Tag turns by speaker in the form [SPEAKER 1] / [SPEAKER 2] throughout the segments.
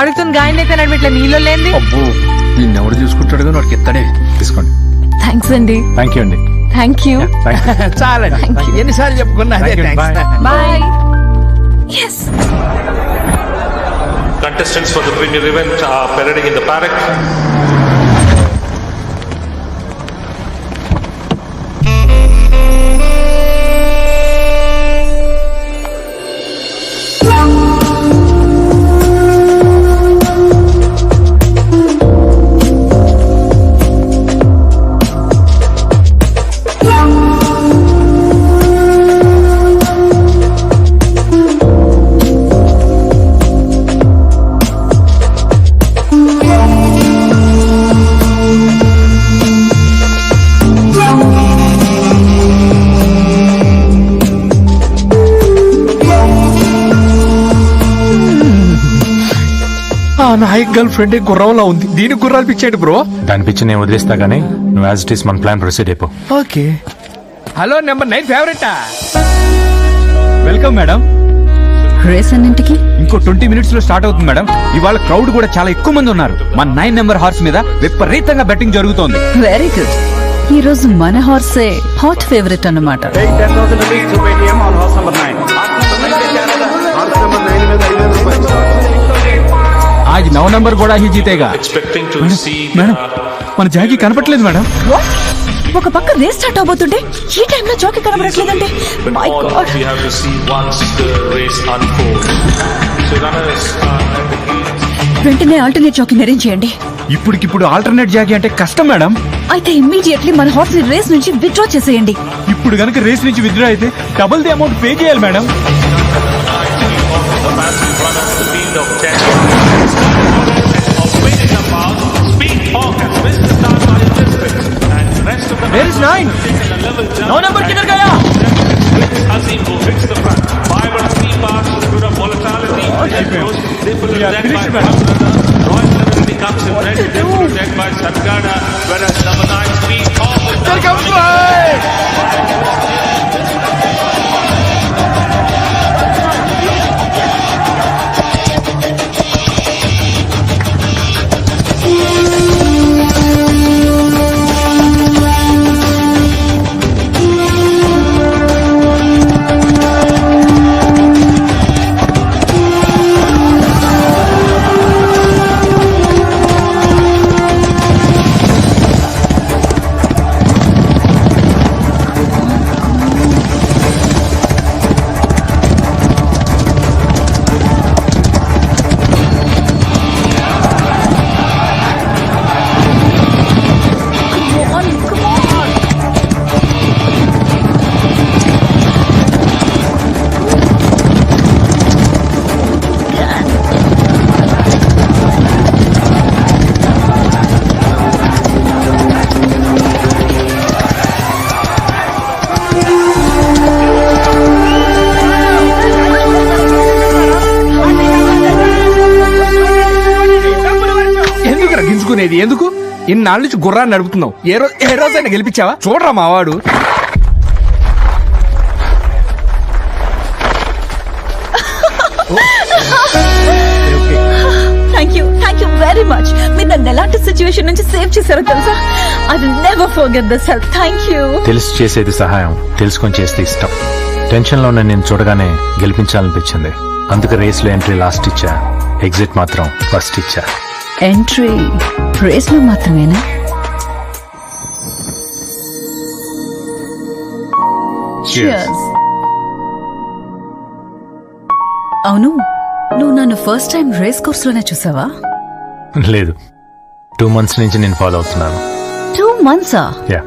[SPEAKER 1] అడుగుతుంది గాయం అయితే నడిమిట్లా నీళ్ళు లేంది.
[SPEAKER 2] అబ్బో నిన్నెవడు చూసుకుంటాడు కానీ వాడికి ఎత్తాడే. తీసుకోండి.
[SPEAKER 3] థ్యాంక్స్ అండి.
[SPEAKER 4] థ్యాంక్ యూ అండి.
[SPEAKER 3] Thank you.
[SPEAKER 2] చాలండి, ఎన్నిసార్లు చెప్పుకున్నా అదే thanks.
[SPEAKER 3] Bye. Yes.
[SPEAKER 5] Contestants for the premier event are parading in the paddock.
[SPEAKER 2] Nayak girlfriend గుర్రంలా ఉంది, దీనికి గుర్రాలు పిచ్చాడు బ్రో.
[SPEAKER 4] దాని పిచ్చి నేను వదిలేస్తా గానీ నువ్వు యాజ్ ఇట్ ఈస్ మన ప్లాన్ ప్రొసీడ్ అయిపో.
[SPEAKER 2] ఓకే. హలో, నెంబర్ 9 ఫేవరెటా?
[SPEAKER 6] Welcome madam.
[SPEAKER 3] రేస్ అన్నింటికి
[SPEAKER 6] ఇంకో 20 మినిట్స్ లో స్టార్ట్ అవుతుంది మేడం. ఇవాళ క్రౌడ్ కూడా చాలా ఎక్కువ మంది ఉన్నారు. మన 9 నెంబర్ హార్స్ మీద విపరీతంగా బెట్టింగ్ జరుగుతోంది.
[SPEAKER 3] Very good. ఈ రోజు మన హార్సే హాట్ ఫేవరెట్ అన్నమాట.
[SPEAKER 6] आज 9 नंबर కూడా హీ జీతేగా.
[SPEAKER 5] Expecting to see
[SPEAKER 6] మేడం మన జాకీ కనపట్లేదు మేడం.
[SPEAKER 3] ఒక పక్క రేస్ స్టార్ట్ అవబోతుంటే ఈ టైంలో జాకీ కనబడట్లేదంటే my god.
[SPEAKER 5] we have to see once the race unfolds. So runners
[SPEAKER 3] వెంటనే ఆల్టర్నేట్ జాకీ అరేంజ్ చేయండి.
[SPEAKER 6] ఇప్పుడికిప్పుడు ఆల్టర్నేట్ జాకీ అంటే కష్టం మేడం.
[SPEAKER 3] అయితే ఇమ్మీడియట్లీ మన హార్స్ ని రేస్ నుంచి విత్డ్రా చేసేయండి.
[SPEAKER 6] ఇప్పుడు గనుక రేస్ నుంచి విత్డ్రా అయితే డబుల్ ది అమౌంట్ పే చేయాలి madam.
[SPEAKER 5] the fancy runners the field of 10 of winning the path. Speed Hawk has missed the start by a distance, and the rest of the
[SPEAKER 6] Where is 9?
[SPEAKER 5] taken a level jump.
[SPEAKER 6] 9 number किधर गया?
[SPEAKER 5] Azim who hits the front. 5 and 3 pass with a bit of volatility.
[SPEAKER 6] finished,
[SPEAKER 5] Royal Serenity comes in red, led by Sargada, whereas number 9 Speed Hawk
[SPEAKER 2] గింజుకునేది ఎందుకు? ఇన్నాళ్ళ నుంచి గుర్రాన్ని నడుపుతున్నావు. ఏ రోజైనా గెలిపించావా? చూడరా మావాడు.
[SPEAKER 3] Thank you very much. మీరు నన్ను ఎలాంటి సిచ్యువేషన్ నుంచి సేవ్ చేశారో తెలుసా? I will never forget this help. Thank you.
[SPEAKER 4] తెలిసి చేసేది సహాయం, తెలుసుకొని చేస్తే ఇష్టం. టెన్షన్ లో నేను చూడగానే గెలిపించాలనిపించింది. అందుకు రేస్ లో ఎంట్రీ లాస్ట్ ఇచ్చా, ఎగ్జిట్ మాత్రం ఫస్ట్ ఇచ్చా.
[SPEAKER 3] ఎంట్రీ రేస్ లో మాత్రమేనా? Cheers. అవును, నువ్వు నన్ను ఫస్ట్ టైం రేస్ కోర్స్ లోనే చూసావా?
[SPEAKER 4] లేదు, 2 months నుంచి నేను ఫాలో అవుతున్నాను.
[SPEAKER 3] 2 months?
[SPEAKER 4] యా.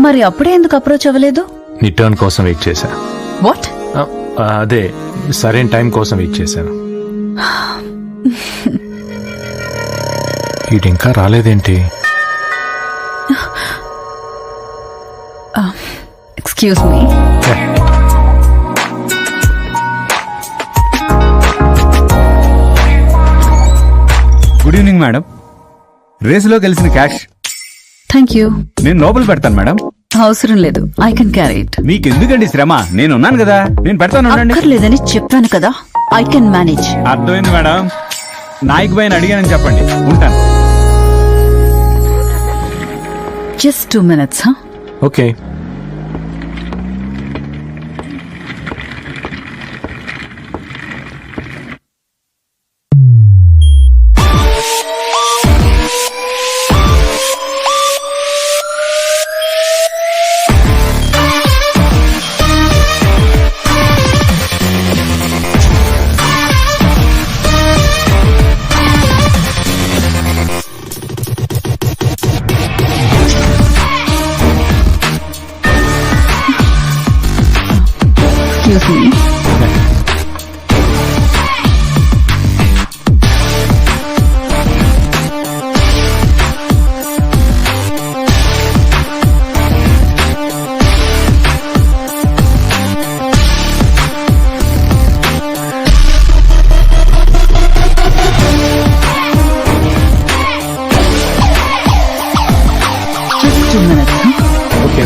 [SPEAKER 3] మరి అప్పుడే ఎందుకు అప్రోచ్ అవ్వలేదు?
[SPEAKER 4] నీ టర్న్ కోసం వెయిట్ చేశా.
[SPEAKER 3] వాట్?
[SPEAKER 4] అదే సరైన టైం కోసం వెయిట్ చేశాను. వీడు ఇంకా రాలేదేంటి?
[SPEAKER 3] Excuse me.
[SPEAKER 6] Good evening madam. రేసులో గెలిచిన క్యాష్
[SPEAKER 3] థ్యాంక్ యూ.
[SPEAKER 6] నేను లోపల పెడతాను మేడం.
[SPEAKER 3] అవసరం లేదు, ఐ కెన్ క్యారీ ఇట్.
[SPEAKER 6] మీకెందుకండి శ్రమ? నేనున్నాను కదా, నేను పెడతాను.
[SPEAKER 3] అక్కర్లేదని చెప్పాను కదా, ఐ కెన్ మేనేజ్.
[SPEAKER 6] అర్థమైంది మేడం. నాయక్ బాయ్ అడిగానని చెప్పండి. ఉంటాను.
[SPEAKER 3] Just 2 minutes, huh?
[SPEAKER 4] Okay.
[SPEAKER 3] Excuse me. Just 2 minutes, huh?
[SPEAKER 4] Okay.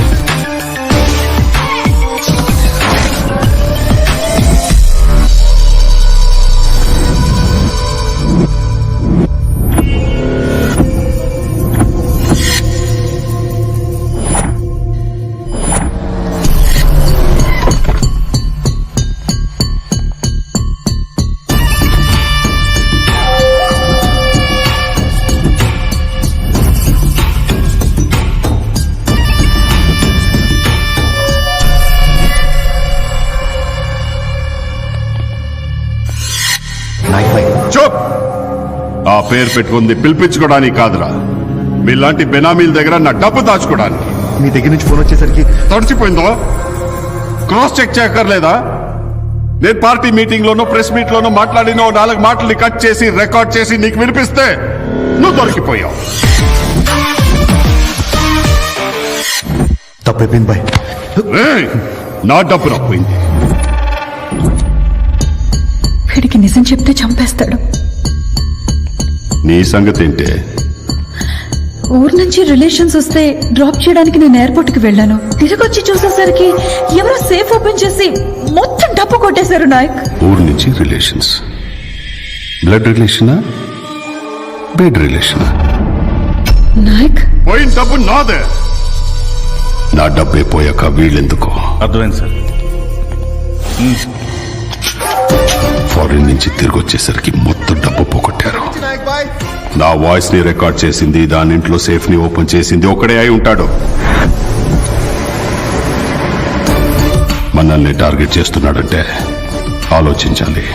[SPEAKER 7] చూప్. ఆ పేరు పెట్టుకుంది పిలిపించుకోవడానికి కాదురా, మీలాంటి బెనామీల దగ్గర నా డబ్బు దాచుకోవడానికి.
[SPEAKER 8] మీ దగ్గర నుంచి ఫోన్ వచ్చేసరికి
[SPEAKER 7] తడిచిపోయిందో క్రాస్ చెక్ చేయక్కర్లేదా? నేను పార్టీ మీటింగ్ లోనో ప్రెస్ మీట్ లోనో మాట్లాడిన 4 మాటల్ని కట్ చేసి రికార్డ్ చేసి నీకు వినిపిస్తే నువ్వు దొరికిపోయావు.
[SPEAKER 8] తప్పైపోయింది బాయ్.
[SPEAKER 7] ఏయ్, నా డబ్బు రాపోయింది.
[SPEAKER 3] వీడికి నిజం చెప్తే చంపేస్తాడు.
[SPEAKER 7] నీ సంగతి ఏంటే?
[SPEAKER 3] ఊరు నుంచి రిలేషన్స్ వస్తే డ్రాప్ చేయడానికి నేను ఎయిర్పోర్ట్ కి వెళ్ళాను. తిరిగి వచ్చి చూసేసరికి ఎవరో సేఫ్ ఓపెన్ చేసి మొత్తం డబ్బు కొట్టేశారు నాయక్.
[SPEAKER 7] ఊరు నుంచి రిలేషన్స్, బ్లడ్ రిలేషనా, బెడ్ రిలేషనా?
[SPEAKER 3] నాయక్,
[SPEAKER 7] పోయిన డబ్బు నాదే. నా డబ్బే పోయాక వీళ్ళెందుకో
[SPEAKER 5] అర్థమైంది సార్.
[SPEAKER 7] ఫారిన్ నుంచి తిరిగి వచ్చేసరికి మొత్తం డబ్బు పోగొట్టారు. నా వాయిస్ ని రికార్డ్ చేసింది, దాని ఇంట్లో సేఫ్ ని ఓపెన్ చేసింది ఒకడే అయి ఉంటాడు. మనల్ని టార్గెట్ చేస్తున్నాడంటే ఆలోచించాలి.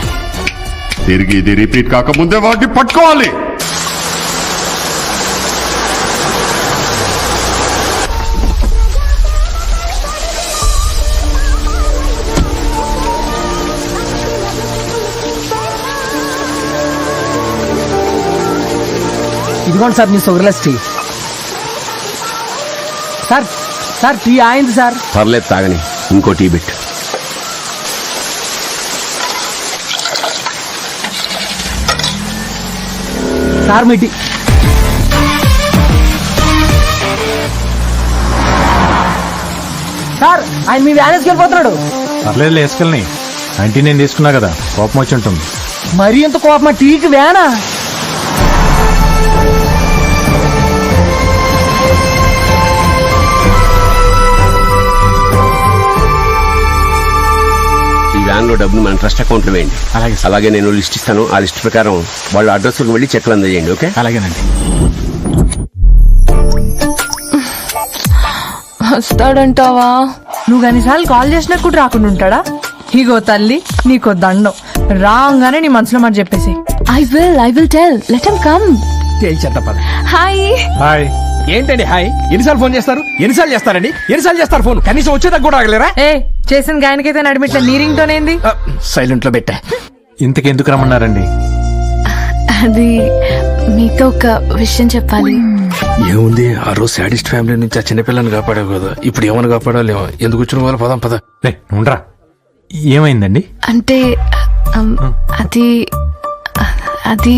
[SPEAKER 7] తిరిగి ఇది రిపీట్ కాకముందే వాటిని పట్టుకోవాలి.
[SPEAKER 2] ఇదిగోండి సార్ మీ sugarless tea. Sir sir tea అయింది సార్.
[SPEAKER 9] పర్లేదు తాగని, ఇంకో టీ బిట్.
[SPEAKER 2] సార్ మీ టీ. సార్ ఆయన మీ వ్యాన్ వేసుకెళ్ళిపోతున్నాడు.
[SPEAKER 4] పర్లేదు వేసుకెళ్ళని. అంటే నేను తీసుకున్నా కదా, కోపం వచ్చి ఉంటుంది.
[SPEAKER 2] మరీ ఎంత కోపమా? టీకి వ్యానా?
[SPEAKER 9] వ్యాన్ లో డబ్బులు మన ట్రస్ట్ అకౌంట్ లో వేయండి. అలాగే నేను లిస్ట్ ఇస్తాను. ఆ లిస్ట్ ప్రకారం వాళ్ళ అడ్రస్ కు వెళ్ళి చెక్లు అందజేయండి. ఓకే?
[SPEAKER 6] అలాగేనండి.
[SPEAKER 1] వస్తాడంటావా? నువ్వు అన్నిసార్లు కాల్ చేసినా కూడా రాకుండా ఉంటాడా? ఇగో తల్లి, నీకో దండం. రాగానే నీ మనసులో మాట చెప్పేసి.
[SPEAKER 3] I will tell. Let him come.
[SPEAKER 2] తేల్చేద్దాం పద.
[SPEAKER 3] Hi.
[SPEAKER 4] హాయ్.
[SPEAKER 2] ఏంటండి హాయ్? ఎన్నిసార్లు ఫోన్ చేస్తారు? ఎన్నిసార్లు చేస్తారండి? ఎన్నిసార్లు చేస్తారు ఫోన్? కనీసం వచ్చేదాకా కూడా ఆగలేరా?
[SPEAKER 1] ఏ చేసిన గాయనకైతే నడిమిట్ల నీ రింగ్ టోన్ ఏంది?
[SPEAKER 2] సైలెంట్ లో పెట్టా.
[SPEAKER 4] ఇంతకెందుకు రమ్మన్నారండి?
[SPEAKER 3] అది మీతో ఒక విషయం చెప్పాలి.
[SPEAKER 2] ఏముంది, ఆ రోజు సాడిస్ట్ ఫ్యామిలీ నుంచి ఆ చిన్నపిల్లని కాపాడావు కదా, ఇప్పుడు ఏమని కాపాడాలేమో. ఎందుకు వచ్చిన వాళ్ళ పదం పద.
[SPEAKER 4] రే ఉండరా, ఏమైందండి?
[SPEAKER 3] అంటే అది అది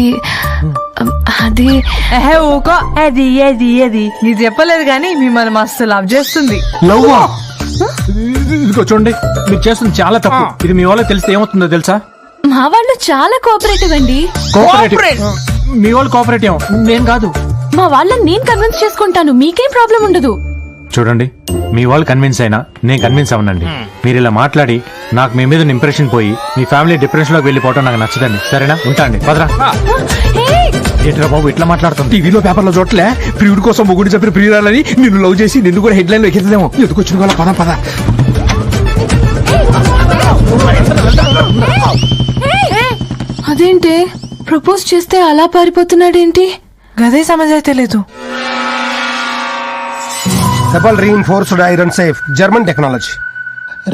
[SPEAKER 3] అది
[SPEAKER 1] ఏహే ఊకో. అది ఏది ఏది నీకు చెప్పలేదు కానీ మిమ్మల్ని మస్తు లవ్ చేస్తుంది.
[SPEAKER 4] లవ్వా? ఇదిగో చూడండి, మీరు చేస్తుంది చాలా తప్పు. ఇది మీ వాళ్ళకి తెలిస్తే ఏమవుతుందో తెలుసా?
[SPEAKER 3] మా వాళ్ళు చాలా కోఆపరేటివ్ అండి.
[SPEAKER 4] మీ వాళ్ళు కోఆపరేటివ్, నేను కాదు.
[SPEAKER 3] మా వాళ్ళని నేను కన్విన్స్ చేసుకుంటాను, మీకేం ప్రాబ్లం ఉండదు.
[SPEAKER 4] చూడండి, మీ వాళ్ళు కన్విన్స్ అయినా నేను కన్విన్స్ అవనండి. మీరు ఇలా మాట్లాడి నాకు మీ మీద ఇంప్రెషన్ పోయి మీ ఫ్యామిలీ డిప్రెషన్ లోకి వెళ్ళిపోవటం నాకు నచ్చదండి. సరేనా, ఉంటా అండి. పదరా. ఏంట్రా బాబు ఇట్లా మాట్లాడుతుంది?
[SPEAKER 2] టీవీలో పేపర్లో చూడలే, ప్రియుడి కోసం మొగుడు చెప్పిన ప్రియురాలని నిన్ను లవ్ చేసి నిన్ను కూడా హెడ్ లైన్ లో ఎక్కిద్దామో. ఎందుకు వచ్చిన వాళ్ళ పద పద.
[SPEAKER 1] అదేంటి ప్రపోజ్ చేస్తే అలా పారిపోతున్నాడేంటి? గదే సమజ్ అయితే లేదు.
[SPEAKER 8] Double reinforced iron safe, German technology.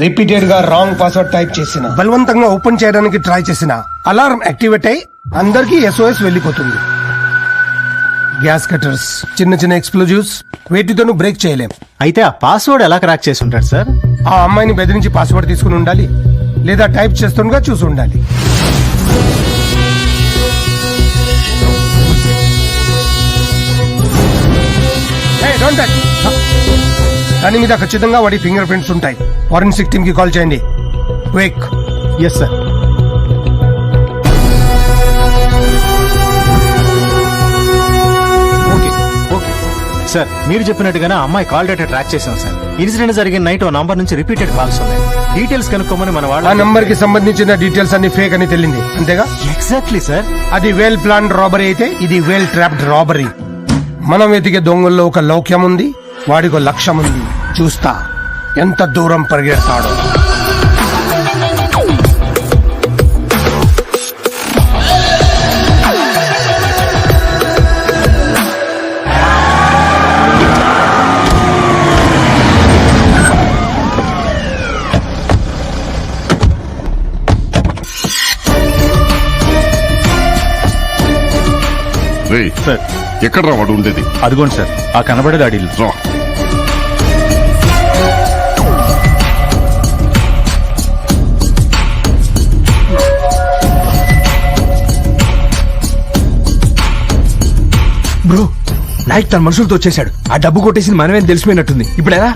[SPEAKER 10] Repeated గా రాంగ్ పాస్వర్డ్ టైప్ చేసిన,
[SPEAKER 8] బలవంతంగా ఓపెన్ చేయడానికి ట్రై చేసిన అలారం యాక్టివేట్ అయి అందరికీ SOS వెళ్ళిపోతుంది. గ్యాస్ కట్టర్స్, చిన్న చిన్న ఎక్స్ప్లోజివ్స్, వేటితోనూ బ్రేక్ చేయలేం.
[SPEAKER 4] అయితే ఆ పాస్వర్డ్ ఎలా క్రాక్ చేసి ఉంటారు సార్?
[SPEAKER 8] ఆ అమ్మాయిని బెదిరించి పాస్వర్డ్ తీసుకుని ఉండాలి, లేదా టైప్ చేస్తుండగా చూసి ఉండాలి. Hey, don't touch. దాని మీద ఖచ్చితంగా వాడి ఫింగర్ ప్రింట్స్ ఉంటాయి. ఫారెన్సిక్ టీమ్ కి కాల్ చేయండి. Quick.
[SPEAKER 4] Yes sir. Okay okay sir, మీరు చెప్పినట్టుగానే అమ్మాయి కాల్ డేటా ట్రాక్ చేసాం సార్. ఇన్సిడెంట్ జరిగిన నైట్ ఓ నంబర్ నుంచి రిపీటెడ్ కాల్స్ ఉన్నాయి. డీటెయిల్స్ కనుక్కోమని మన
[SPEAKER 8] ఆ
[SPEAKER 4] వాళ్ళ
[SPEAKER 8] నంబర్ కి సంబంధించిన డీటెయిల్స్ అన్ని ఫేక్ అని తెలియంది, అంతేగా?
[SPEAKER 4] Exactly sir.
[SPEAKER 8] అది వెల్ ప్లాన్ రాబరీ అయితే ఇది వెల్ ట్రాప్డ్ రాబరీ. మనం వెతికే దొంగల్లో ఒక లౌక్యం ఉంది, వాడికి లక్ష్యం ఉంది. చూస్తా ఎంత దూరం పరిగెడతాడో.
[SPEAKER 7] రేయ్,
[SPEAKER 6] సార్
[SPEAKER 7] ఎక్కడ రా వాడు ఉండేది?
[SPEAKER 6] అదిగోండి సార్, ఆ కనబడేది అడిల్.
[SPEAKER 7] రా.
[SPEAKER 2] బ్రో, నాయక్ తన మనుషులతో వచ్చేసాడు. ఆ డబ్బు కొట్టేసింది మనమేం తెలిసిపోయినట్టుంది. ఇప్పుడు ఎలా?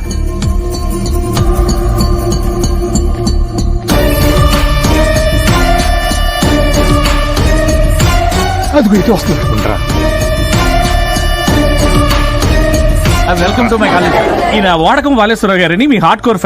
[SPEAKER 2] అదిగో అయితే వస్తుంది.
[SPEAKER 6] Welcome to my college. ఈయన వాడకం వాలేశ్వరరావు గారని మీ హార్డ్ కోర్ ఫ్యాన్.